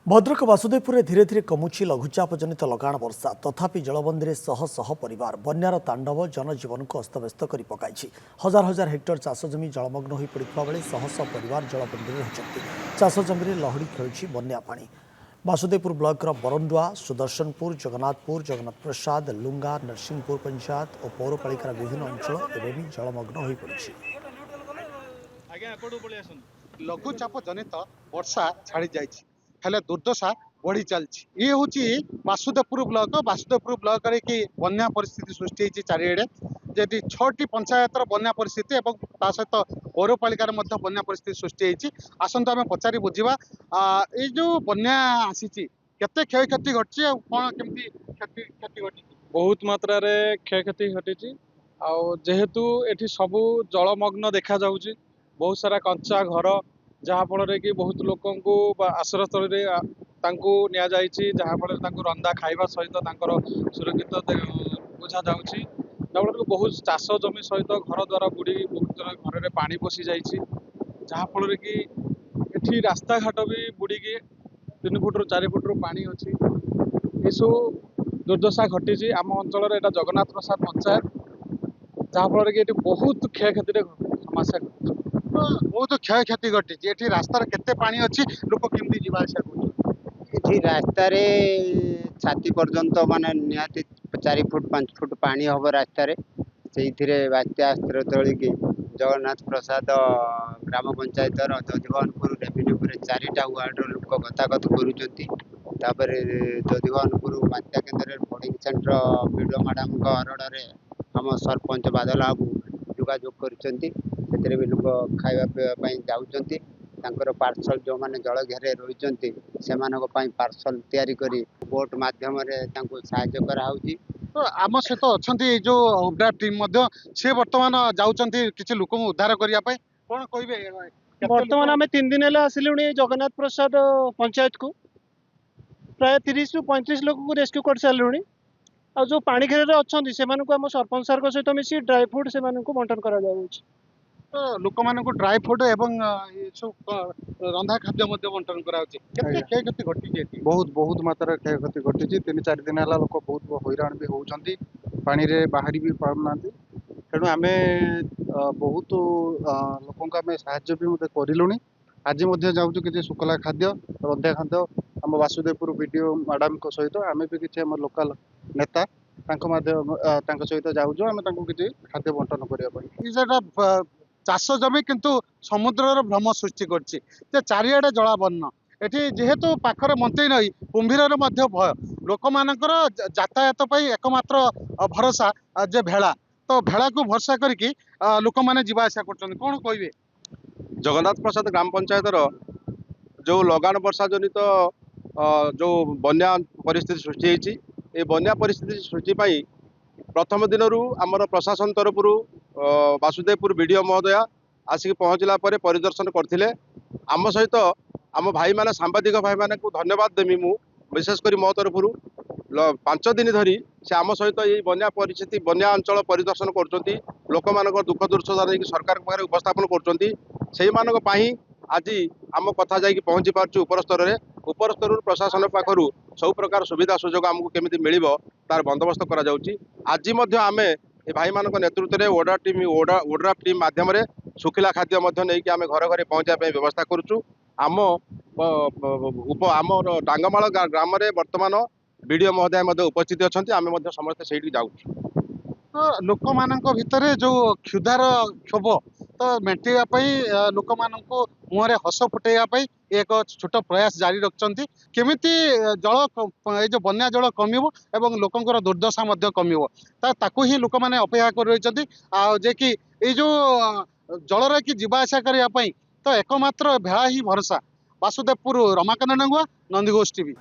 भद्रक वासुदेवपुर धीरे धीरे कमुची लघुचाप जनित लगाण वर्षा तथापि जलबंदी शह शह परिवार बन्यार तांडव जनजीवन को अस्तव्यस्त कर पकाई। हजार हजार हेक्टर चाष जमी जलमग्न हो पड़ा बेले शह शह परिवार जलबंदी रही चाष जमी लहड़ी खेलुछि बन्या पानी। वासुदेवपुर ब्लॉकर बरंडुआ सुदर्शनपुर जगन्नाथपुर जगन्नाथ प्रसाद लुंगा नरसिंहपुर पंचायत और पौरपालिकार विभिन्न अंचल एवं जलमग्न हो पड़ी। लघुचाप जनित वर्षा छाड़ी जाइछि हेले दुर्दशा बढ़ी चलछि। ये होची वासुदेवपुर ब्लॉक रे कि बन्या परिस्थिति सृष्टि होइछि चारिएडे जेटी 6टी पंचायतर बन्या परिस्थिति एवं ता सहित पौरपालिकार मध्य बन्या परिस्थिति सृष्टि होइछि। आसंता आमे पचारि बुझिबा ए जो बन्या आसीछि केते क्षय क्षति घटछि आ कोन केमति क्षति घटछि। बहुत मात्रा रे क्षय क्षति घटिछि आ जेहेतु एठी सबु जलमग्न देखा जाउछि बहुत सारा कंचा घर जहाँ फल कि बहुत लोक आश्रय स्थल निया जाइछि जहाँ फल रंधा खाइबा सहित सुरक्षित बुझा जाउछि। बहुत चाष जमी सहित घर द्वारा बुड़ी बहुत घर में पानी पशि जाइछि जहाँ फल कि एठी रास्ता घाट भी बुड़ी 3 फुट 4 फुट पानी अच्छी सब दुर्दशा घटी आम अंचल एटा जगन्नाथ प्रसाद पंचायत जहाँ फल कि बहुत क्षय क्षति समस्या घटी बहुत क्षय क्षति घटी। एठी रास्तार केते पानी अच्छी लोक केमती जीवा आशा करछन। एठी रास्ता रे छाती पर्यंत माने निहाती 4 फुट 5 फुट पानी हब रास्तार से बात्या अस्त्र तोल की जगन्नाथ प्रसाद ग्राम पंचायत दधिवनपुर रेवेन्यूपुर 4टा वार्ड लोक गतागत कर दधिवनपुर बात्या केन्द्र बोर्डिंग सेंटर वीडियो मैडम अरड़े आम सरपंच बादल बाबू जोगाजोग कर भी लोक खावाई जाऊँच पार्सल जो मैंने जल घेरे रही से पार्सल तैयारी करी बोट माध्यम साहाय्य कराऊँगी। तो आम सहित अच्छा जो ओड्राफ टीम से बर्तमान जाऊँच किसी लोक उद्धार करने कौन कहे। बर्तमान आम 3 दिन है आसिलु जगन्नाथ प्रसाद पंचायत को प्राय 30 रु 35 लोक को रेस्क्यू कर सारू आ जो पानी घेर अच्छा से आम सरपंच सार सहित मिसी ड्राई फ्रुट से बंटन करा जाउछि। तो लोक मान ड्राई फ्रुट एवं रंधा खाद्य बंटन क्षति घटी बहुत बहुत मात्रा क्षय क्षति घटी 3-4 दिन है लोक बहुत हैरान भी होती पानी रे बाहरी भी पाना तेणु आम बहुत लोक साहाय्य भी करूँ। आज जाऊँ किसी शुक्ला खाद्य रंधा खाद्य आम वासुदेवपुर वीडियो मैडम सहित आम भी किसी आम लोकल नेता सहित जाऊँ आम किसी खाद्य बंटन करने चाष जमी किंतु समुद्र भ्रम सृष्टि करछि चारिआडे जलावन्न एठी जेहेतु पाखरे मंत्री नई कुंभीर भय लोक मानकर यातायात एकमात्र भरोसा जे भेड़ा तो भेड़ा को भरोसा करके लोक मैंने जीवा आसा कर कौन कहे। जगन्नाथ प्रसाद ग्राम पंचायत जो लगाण वर्षा जनित जो बन्या परिस्थिति सृष्टि होती ये बन्या परिस्थिति सृष्टि प्रथम दिन आमर प्रशासन तरफ वासुदेवपुर बीडीओ महोदय आसिक पहुँचला परिदर्शन करते आम सहित आम भाई मैंने सांबादिक भाई मैंने धन्यवाद देमी मु विशेषकर मो तरफ 5 दिन धरी से आम सहित ये बन्या परिस्थिति बन्या अंचल परिदर्शन कर लोक मान दुख दुर्दशा नहीं सरकार पाखे उपस्थापन कर आज आम कथा जा पहुँची पार्छु उपर स्तर प्रशासन पाखर सब प्रकार सुविधा सुजोग आमको केमी मिल तार बंदोबस्त करा आज आम ए भाई मान नेतृत्व में ओड्राफ टीम माध्यम सुखिला खाद्य नहीं कि आम घर घर पहुँचापी व्यवस्था करुचु। आम आम डांगमाल ग्राम में बर्तमान बीडीओ महोदय उपस्थित अच्छा आम समस्त से जाऊँ। तो लोक मान भितर जो क्षुधार क्षोभ तो मेटाई लोक मान मुहर हस फुटाई एक छोट प्रयास जारी रखिंट केमिति जल जो बन्या जल कमिबो एवं लोकंकर दुर्दशा कमिबो ताकू ही लोक मैंने अपेक्षा कर रही कि ये जो जलर कि जीवा आसा करने तो एकमात्र भेड़ा ही भरोसा। वासुदेवपुर रमाकांत डांगुआ नंदीघोष टीवी।